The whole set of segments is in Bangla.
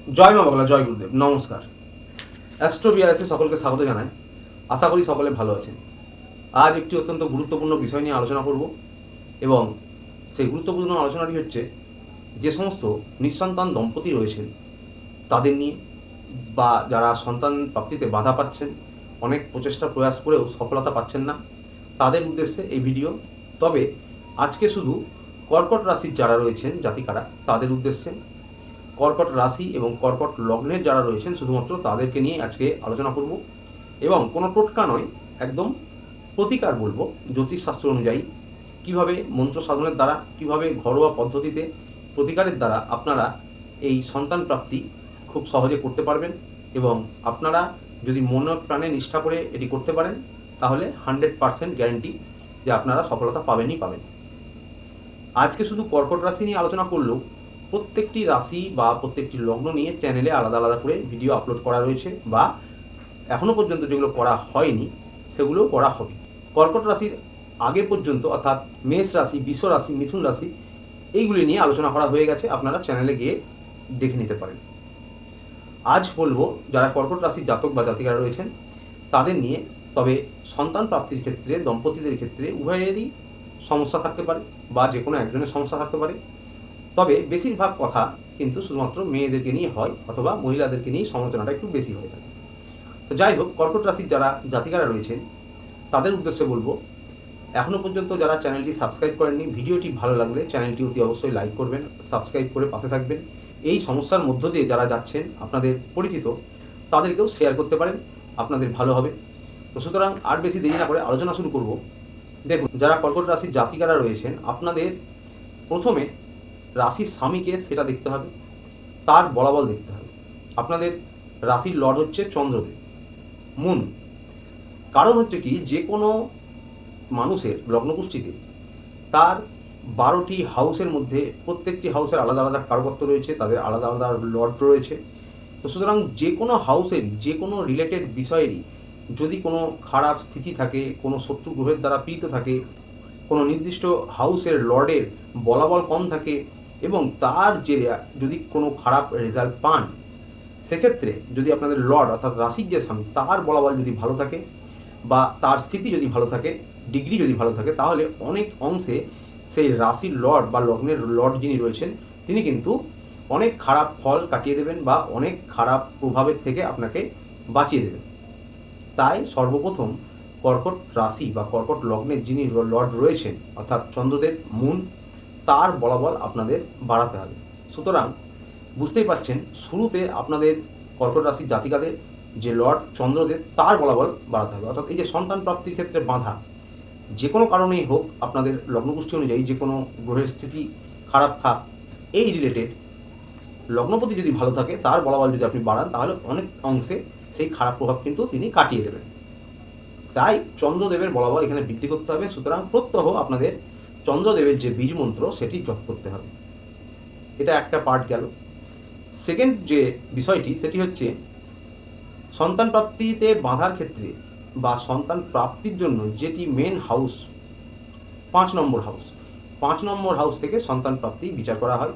জয় মা বাংলা, জয় গুরুদেব, নমস্কার। অ্যাস্ট্রো বিআরএসে সকলকে স্বাগত জানাই। আশা করি সকলে ভালো আছেন। আজ একটি অত্যন্ত গুরুত্বপূর্ণ বিষয় নিয়ে আলোচনা করব এবং সেই গুরুত্বপূর্ণ আলোচনাটি হচ্ছে যে সমস্ত নিঃসন্তান দম্পতি রয়েছেন তাদের নিয়ে, বা যারা সন্তান প্রাপ্তিতে বাধা পাচ্ছেন, অনেক প্রচেষ্টা প্রয়াস করেও সফলতা পাচ্ছেন না, তাদের উদ্দেশ্যে এই ভিডিও। তবে আজকে শুধু কর্কট রাশির যারা রয়েছেন জাতিকারা তাদের উদ্দেশ্যে, কর্কট রাশি এবং কর্কট লগ্নের যারা রয়েছেন শুধুমাত্র তাদেরকে নিয়ে আজকে আলোচনা করব। এবং কোনো টোটকা নয়, একদম প্রতিকার বলবো জ্যোতিষশাস্ত্র অনুযায়ী কিভাবে মন্ত্র সাধনের দ্বারা, কিভাবে ঘরোয়া পদ্ধতিতে প্রতিকারের দ্বারা আপনারা এই সন্তান প্রাপ্তি খুব সহজে করতে পারবেন। এবং আপনারা যদি মন প্রাণে নিষ্ঠা করে এটি করতে পারেন তাহলে 100% গ্যারেন্টি যে আপনারা সফলতা পাবেনই পাবেন। আজকে শুধু কর্কট রাশি নিয়ে আলোচনা করলেও প্রত্যেকটি রাশি বা প্রত্যেকটি লগ্ন নিয়ে চ্যানেলে আলাদা আলাদা করে ভিডিও আপলোড করা রয়েছে, বা এখনও পর্যন্ত যেগুলো করা হয়নি সেগুলো করা হবে। কর্কট রাশির আগে পর্যন্ত অর্থাৎ মেষ রাশি, বৃষ রাশি, মিথুন রাশি এইগুলি নিয়ে আলোচনা করা হয়ে গেছে, আপনারা চ্যানেলে গিয়ে দেখে নিতে পারেন। আজ বলবো যারা কর্কট রাশির জাতক বা জাতিকারা রয়েছেন তাদের নিয়ে। তবে সন্তান প্রাপ্তির ক্ষেত্রে দম্পতিদের ক্ষেত্রে উভয়েরই সমস্যা থাকতে পারে, বা যে কোনো একজনের সমস্যা থাকতে পারে। তবে বেশিরভাগ কথা কিন্তু শুধুমাত্র মেয়েদেরকে নিয়ে হয়, অথবা মহিলাদেরকে নিয়ে সমালোচনাটা একটু বেশি হয়ে থাকে। তো যাই হোক, কর্কট রাশির যারা জাতিকারা রয়েছেন তাদের উদ্দেশ্যে বলবো, এখনও পর্যন্ত যারা চ্যানেলটি সাবস্ক্রাইব করেননি, ভিডিওটি ভালো লাগলে চ্যানেলটি অতি অবশ্যই লাইক করবেন, সাবস্ক্রাইব করে পাশে থাকবেন। এই সমস্যার মধ্য দিয়ে যারা যাচ্ছেন আপনাদের পরিচিত, তাদেরকেও শেয়ার করতে পারেন, আপনাদের ভালো হবে। তো সুতরাং আর বেশি দেরি না করে আলোচনা শুরু করব। দেখুন, যারা কর্কট রাশির জাতিকারা রয়েছেন আপনাদের প্রথমে রাশির স্বামীকে সেটা দেখতে হবে, তার বলাবল দেখতে হবে। আপনাদের রাশির লর্ড হচ্ছে চন্দ্রদেব, মুন। কারণ হচ্ছে কি, যে কোনো মানুষের লগ্নকুষ্ঠিতে তার 12টি হাউসের মধ্যে প্রত্যেকটি হাউসের আলাদা আলাদা কারকত্ব রয়েছে, তাদের আলাদা আলাদা লর্ড রয়েছে। তো সুতরাং যে কোনো হাউসেরই, যে কোনো রিলেটেড বিষয়েরই যদি কোনো খারাপ স্থিতি থাকে, কোনো শত্রু গ্রহের দ্বারা পীড়িত থাকে, কোনো নির্দিষ্ট হাউসের লর্ডের বলাবল কম থাকে, এবং তার যে যদি কোনো খারাপ রেজাল্ট পান, সেক্ষেত্রে যদি আপনাদের লর্ড অর্থাৎ রাশির যে স্বামী তার বলাবল যদি ভালো থাকে, বা তার স্থিতি যদি ভালো থাকে, ডিগ্রি যদি ভালো থাকে, তাহলে অনেক অংশে সেই রাশির লর্ড বা লগ্নের লর্ড যিনি রয়েছেন তিনি কিন্তু অনেক খারাপ ফল কাটিয়ে দেবেন, বা অনেক খারাপ প্রভাবের থেকে আপনাকে বাঁচিয়ে দেবেন। তাই সর্বপ্রথম কর্কট রাশি বা কর্কট লগ্নের যিনি লর্ড রয়েছেন অর্থাৎ চন্দ্রদেব, মুন, তার বলাবল আপনাদের বাড়াতে হবে। সুতরাং বুঝতেই পাচ্ছেন, শুরুতে আপনাদের কর্কট রাশির জাতিকাদের যে লর্ড চন্দ্রদেব তার বলাবল বাড়াতে হবে। অর্থাৎ এই যে সন্তান প্রাপ্তির ক্ষেত্রে বাধা, যে কোনো কারণেই হোক, আপনাদের লগ্নকুষ্ঠী অনুযায়ী যে কোনো গ্রহের স্থিতি খারাপ থাক, এই রিলেটেড লগ্নপতি যদি ভালো থাকে তার বলাবল যদি আপনি বাড়ান, তাহলে অনেক অংশে সেই খারাপ প্রভাব কিন্তু তিনি কাটিয়ে দেবেন। তাই চন্দ্রদেবের বলাবল এখানে বৃদ্ধি করতে হবে। সুতরাং প্রত্যহ আপনাদের চন্দ্রদেবের যে বীজ মন্ত্র সেটি জপ করতে হবে। এটা একটা পার্ট গেল। সেকেন্ড যে বিষয়টি সেটি হচ্ছে সন্তান প্রাপ্তিতে বাধার ক্ষেত্রে বা সন্তান প্রাপ্তির জন্য যেটি মেন হাউস, 5 নম্বর হাউস, 5 নম্বর হাউস থেকে সন্তান প্রাপ্তি বিচার করা হয়।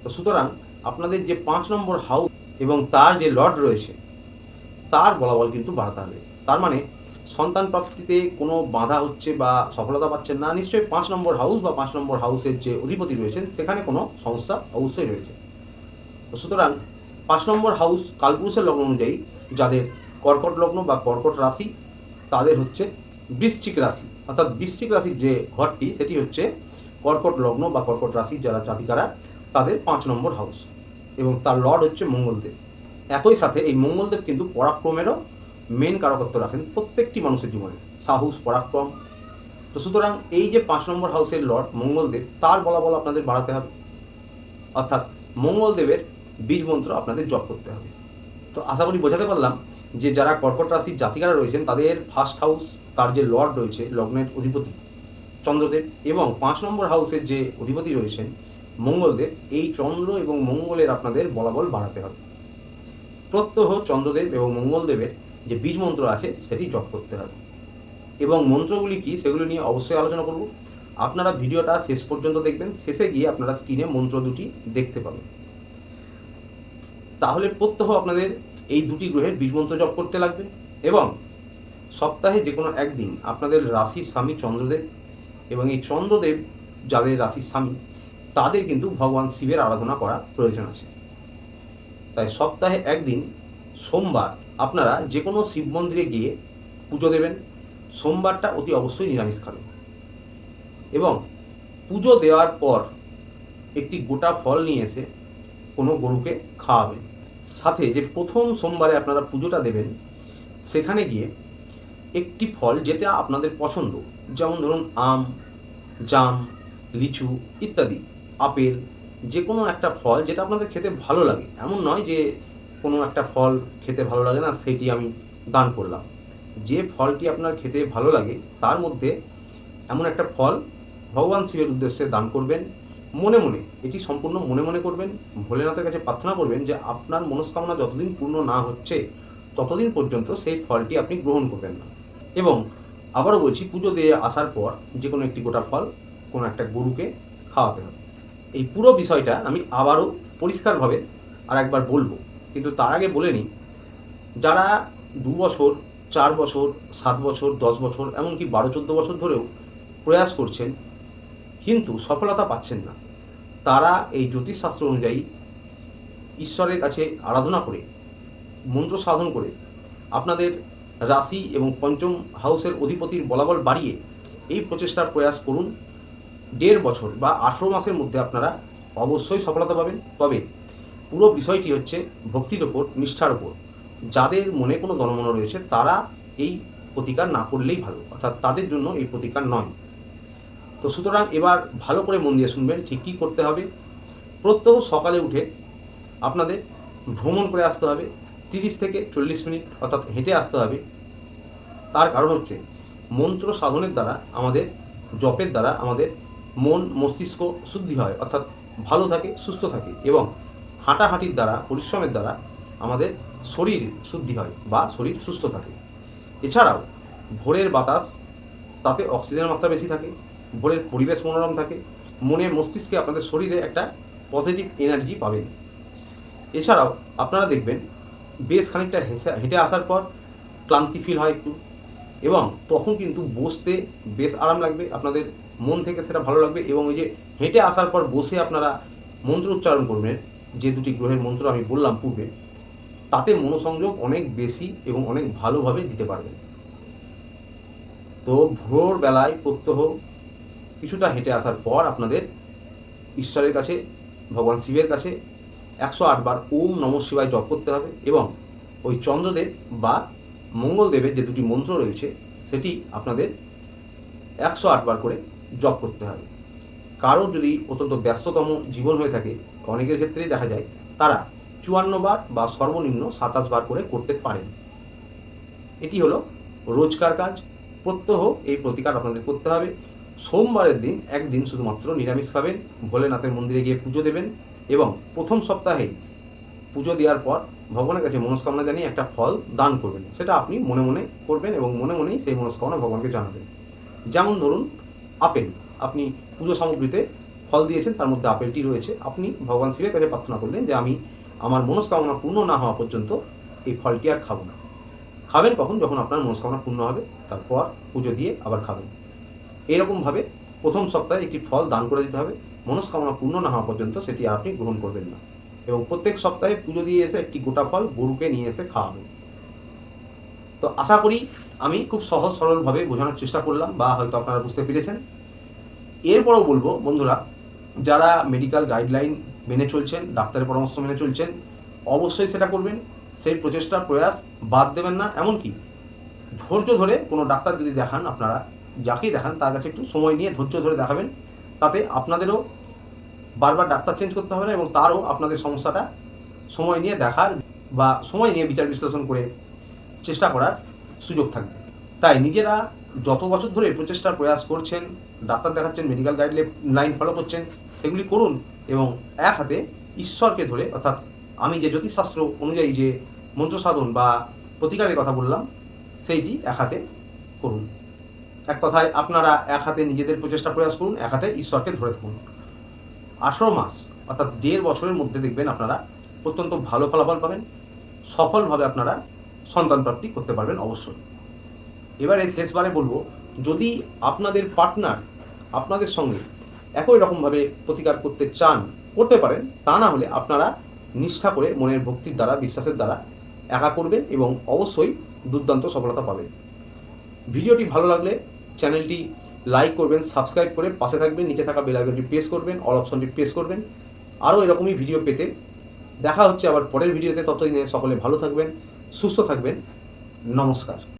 তো সুতরাং আপনাদের যে 5 নম্বর হাউস এবং তার যে লর্ড রয়েছে তার বলাবল কিন্তু বাড়াতে হবে। তার মানে সন্তান প্রাপ্তিতে কোনো বাধা হচ্ছে বা সফলতা পাচ্ছেন না, নিশ্চয়ই 5 নম্বর হাউস বা 5 নম্বর হাউসের যে অধিপতি রয়েছেন সেখানে কোনো সমস্যা অবশ্যই রয়েছে। তো সুতরাং 5 নম্বর হাউস কালপুরুষের লগ্ন অনুযায়ী যাদের কর্কট লগ্ন বা কর্কট রাশি, তাদের হচ্ছে বৃশ্চিক রাশি। অর্থাৎ বৃশ্চিক রাশির যে ঘরটি সেটি হচ্ছে কর্কট লগ্ন বা কর্কট রাশির যারা জাতিকারা তাদের 5 নম্বর হাউস, এবং তার লর্ড হচ্ছে মঙ্গলদেব। একই সাথে এই মঙ্গলদেব কিন্তু পরাক্রমেরও মেন কারকত্ব রাখেন প্রত্যেকটি মানুষের জীবনে, সাহস, পরাক্রম। তো সুতরাং এই যে 5 নম্বর হাউসের লর্ড মঙ্গলদেব তার বলাবল আপনাদের বাড়াতে হবে, অর্থাৎ মঙ্গলদেবের বীজ মন্ত্র আপনাদের জপ করতে হবে। তো আশা করি বোঝাতে পারলাম যে যারা কর্কট রাশির জাতিকারা রয়েছেন তাদের ফার্স্ট হাউস, তার যে লর্ড রয়েছে লগ্নের অধিপতি চন্দ্রদেব, এবং 5 নম্বর হাউসের যে অধিপতি রয়েছেন মঙ্গলদেব, এই চন্দ্র এবং মঙ্গলের আপনাদের বলাবল বাড়াতে হবে। প্রত্যহ চন্দ্রদেব এবং মঙ্গলদেবের যে বীজ মন্ত্র আছে সেটি জপ করতে হবে। এবং মন্ত্রগুলি কি সেগুলো নিয়ে অবশ্যই আলোচনা করব। আপনারা ভিডিওটা শেষ পর্যন্ত দেখবেন, শেষে গিয়ে আপনারা স্ক্রিনে মন্ত্র দুটি দেখতে পাবেন। তাহলে প্রত্যহ আপনাদের এই দুটি গ্রহের বীজমন্ত্র জপ করতে লাগবে এবং সপ্তাহে যে কোনো একদিন আপনাদের রাশির স্বামী চন্দ্রদেব এবং এই চন্দ্রদেব যাদের রাশির স্বামী তাদের কিন্তু ভগবান শিবের আরাধনা করা প্রয়োজন আছে। তাই সপ্তাহে একদিন সোমবার আপনারা যে কোনো শিব মন্দিরে গিয়ে পুজো দেবেন। সোমবারটা অতি অবশ্যই নিরামিষ খাবেন এবং পুজো দেওয়ার পর একটি গোটা ফল নিয়ে এসে কোনো গরুকে খাওয়াবেন। সাথে যে প্রথম সোমবারে আপনারা পুজোটা দেবেন সেখানে গিয়ে একটি ফল যেটা আপনাদের পছন্দ, যেমন ধরুন আম, জাম, লিচু ইত্যাদি, আপেল, যে কোনো একটা ফল যেটা আপনাদের খেতে ভালো লাগে। এমন নয় যে কোনো একটা ফল খেতে ভালো লাগে না সেটি আমি দান করলাম। যে ফলটি আপনার খেতে ভালো লাগে তার মধ্যে এমন একটা ফল ভগবান শিবের উদ্দেশ্যে দান করবেন। মনে মনে, এটি সম্পূর্ণ মনে মনে করবেন, ভোলেনাথের কাছে প্রার্থনা করবেন যে আপনার মনস্কামনা যতদিন পূর্ণ না হচ্ছে ততদিন পর্যন্ত সেই ফলটি আপনি গ্রহণ করবেন না। এবং আবারও বলছি, পুজো দিয়ে আসার পর যে কোনো একটি গোটা ফল কোনো একটা গরুকে খাওয়াতে হবে। এই পুরো বিষয়টা আমি আবারও পরিষ্কারভাবে আর একবার বলবো, কিন্তু তার আগে বলে নিই, যারা 2 বছর, 4 বছর, 7 বছর, 10 বছর, এমনকি 12-14 বছর ধরেও প্রয়াস করছেন কিন্তু সফলতা পাচ্ছেন না, তারা এই জ্যোতিষশাস্ত্র অনুযায়ী ঈশ্বরের কাছে আরাধনা করে, মন্ত্র সাধন করে আপনাদের রাশি এবং পঞ্চম হাউসের অধিপতির বলাবল বাড়িয়ে এই প্রচেষ্টার প্রয়াস করুন। 1.5 বছর বা 18 মাসের মধ্যে আপনারা অবশ্যই সফলতা পাবেন। তবে পুরো বিষয়টি হচ্ছে ভক্তির ওপর, নিষ্ঠার ওপর। যাদের মনে কোনো দনমন রয়েছে তারা এই প্রতিকার না করলেই ভালো, অর্থাৎ তাদের জন্য এই প্রতিকার নয়। তো সুতরাং এবার ভালো করে মন দিয়ে শুনবেন ঠিক কী করতে হবে। প্রত্যহ সকালে উঠে আপনাদের ভ্রমণ করে আসতে হবে 30 থেকে 40 মিনিট, অর্থাৎ হেঁটে আসতে হবে। তার কারণ হচ্ছে মন্ত্র সাধনের দ্বারা, আমাদের জপের দ্বারা আমাদের মন মস্তিষ্ক শুদ্ধি হয়, অর্থাৎ ভালো থাকে, সুস্থ থাকে, এবং হাঁটাহাঁটির দ্বারা, পরিশ্রমের দ্বারা আমাদের শরীর শুদ্ধি হয় বা শরীর সুস্থ থাকে। এছাড়াও ভোরের বাতাস, তাতে অক্সিজেনের মাত্রা বেশি থাকে, ভোরের পরিবেশ মনোরম থাকে, মনে মস্তিষ্কে আপনাদের শরীরে একটা পজিটিভ এনার্জি পাবেন। এছাড়াও আপনারা দেখবেন বেশ খানিকটা হেঁটে আসার পর ক্লান্তি ফিল হয় একটু, এবং তখন কিন্তু বসতে বেশ আরাম লাগবে, আপনাদের মন থেকে সেটা ভালো লাগবে। এবং ওই যে হেঁটে আসার পর বসে আপনারা মন্ত্র উচ্চারণ করবেন, যে দুটি গ্রহের মন্ত্র আমি বললাম পূর্বে, তাতে মনোসংযোগ অনেক বেশি এবং অনেক ভালোভাবে দিতে পারবেন। তো ভোরবেলায় প্রত্যহ কিছুটা হেঁটে আসার পর আপনাদের ঈশ্বরের কাছে, ভগবান শিবের কাছে 108 বার ওম নমঃ শিবায় জপ করতে হবে এবং ওই চন্দ্রদেব বা মঙ্গলদেবের যে দুটি মন্ত্র রয়েছে সেটি আপনাদের 108 বার করে জপ করতে হবে। কারো যদি অত্যন্ত ব্যস্ততম জীবন হয়ে থাকে, অনেকের ক্ষেত্রেই দেখা যায় তারা 54 বার বা সর্বনিম্ন 27 বার করে করতে পারেন। এটি হলো রোজকার কাজ। প্রত্যহ এই প্রতিকার আপনাদের করতে হবে। সোমবারের দিন একদিন শুধুমাত্র নিরামিষ খাবেন, ভোলেনাথের মন্দিরে গিয়ে পুজো দেবেন এবং প্রথম সপ্তাহে পুজো দেওয়ার পর ভগবানের কাছে মনস্কামনা জানিয়ে একটা ফল দান করবেন। সেটা আপনি মনে মনে করবেন এবং মনে মনেই সেই মনস্কামনা ভগবানকে জানাবেন। যেমন ধরুন আপেল, আপনি পুজো সামগ্রীতে ফল দিয়েছেন, তার মধ্যে আপেলটি রয়েছে, আপনি ভগবান শিবের কাছে প্রার্থনা করলেন যে আমি আমার মনস্কামনা পূর্ণ না হওয়া পর্যন্ত এই ফলটি আর খাবো না। খাবেন কখন? যখন আপনার মনস্কামনা পূর্ণ হবে, তারপর পুজো দিয়ে আবার খাবেন। এরকমভাবে প্রথম সপ্তাহে একটি ফল দান করে দিতে হবে। মনস্কামনা পূর্ণ না হওয়া পর্যন্ত সেটি আপনি গ্রহণ করবেন না এবং প্রত্যেক সপ্তাহে পুজো দিয়ে এসে একটি গোটা ফল গরুকে নিয়ে এসে খাওয়াবেন। তো আশা করি আমি খুব সহজ সরলভাবে বোঝানোর চেষ্টা করলাম, বা হয়তো আপনারা বুঝতে পেরেছেন। এরপরও বলবো বন্ধুরা, যারা মেডিকেল গাইডলাইন মেনে চলছেন, ডাক্তারের পরামর্শ মেনে চলছেন, অবশ্যই সেটা করবেন। সেই প্রচেষ্টা প্রয়াস বাদ দেবেন না। এমনকি ধৈর্য ধরে কোনো ডাক্তার যদি দেখান, আপনারা যাকেই দেখান তার কাছে একটু সময় নিয়ে ধৈর্য ধরে দেখাবেন। তাতে আপনাদেরও বারবার ডাক্তার চেঞ্জ করতে হবে না এবং তারও আপনাদের সমস্যাটা সময় নিয়ে দেখার বা সময় নিয়ে বিচার বিশ্লেষণ করে চেষ্টা করার সুযোগ থাকবে। তাই নিজেরা যত বছর ধরে প্রচেষ্টার প্রয়াস করছেন, ডাক্তার দেখাচ্ছেন, মেডিকেল গাইডলাইন ফলো করছেন, সেগুলি করুন এবং এক হাতে ঈশ্বরকে ধরে, অর্থাৎ আমি যে জ্যোতিষশাস্ত্র অনুযায়ী যে মন্ত্র সাধন বা প্রতিকারের কথা বললাম সেইটি এক হাতে করুন। এক কথায় আপনারা এক হাতে নিজেদের প্রচেষ্টা প্রয়াস করুন, এক হাতে ঈশ্বরকে ধরে থাকুন। 18 মাস অর্থাৎ 1.5 বছরের মধ্যে দেখবেন আপনারা অত্যন্ত ভালো ফলাফল পাবেন, সফলভাবে আপনারা সন্তান প্রাপ্তি করতে পারবেন অবশ্যই। এবারে শেষবারে বলবো, যদি আপনাদের পার্টনার আপনাদের সঙ্গে একই রকমভাবে প্রতিকার করতে চান, করতে পারেন। তা না হলে আপনারা নিষ্ঠা করে মনের ভক্তির দ্বারা, বিশ্বাসের দ্বারা একা করবেন এবং অবশ্যই দুর্দান্ত সফলতা পাবেন। ভিডিওটি ভালো লাগলে চ্যানেলটি লাইক করবেন, সাবস্ক্রাইব করে পাশে থাকবেন, নিচে থাকা বেল আইকনটি প্রেস করবেন, অল অপশনটি প্রেস করবেন। আরও এরকমই ভিডিও পেতে দেখা হচ্ছে আবার পরের ভিডিওতে। ততদিনে সকলে ভালো থাকবেন, সুস্থ থাকবেন। নমস্কার।